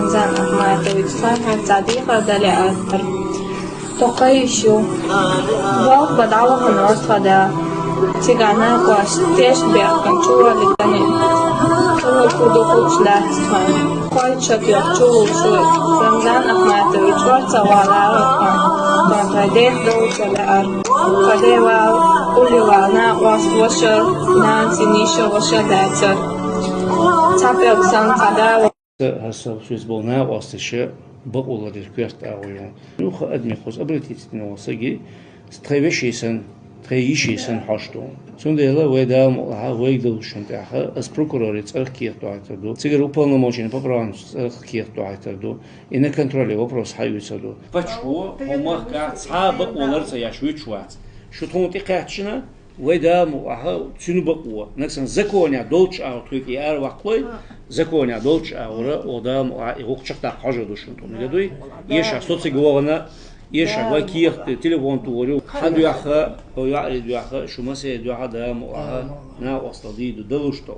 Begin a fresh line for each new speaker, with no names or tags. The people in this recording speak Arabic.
Рамзан Ахматович, Фархат Садиқ Далиатр, Токаишу, Вал Бадалаха Норсхада, Тигана Кваш, Теш Беркан, Чура Литани, Чура Кудухучластхан, Койчат Йохчулушу, Рамзан Ахматович, Варца Валархан, Тантайдех Доучалар, Кадевал, Уливална, Васвошер, Нанси Ниша Вашадацер, Цапелксан Кадава.
هسه شو زبونها واسطة بقول لك كيرت أويون نوخ أدمي خوز أبرتي تنوصجي تريشيسن تريشيسن حشتون سون ديلا ويدام ها ويدل شنت أخا أس بروكوروريت أركيت تعتدو تيجي أوبن ماشين ببران أركيت تعتدو إن كنترولي وبروس حيوسدو فشو هم كات صعب بقولر سياشوي شوات شو تونتي قاتشنا ويدام وها تشنو بقوة نكسن زكونيا دولش أو تركي أر وقوي زكونيا دولش أو ودام يوقشك تا حاجة دوشن توم يدوي يشا صوتي جوانا يشا وكير تليفون توريو حد يأخذ أو يعرض يأخذ شو مسي يدوي هذا وها نا وصلدي دلوشتو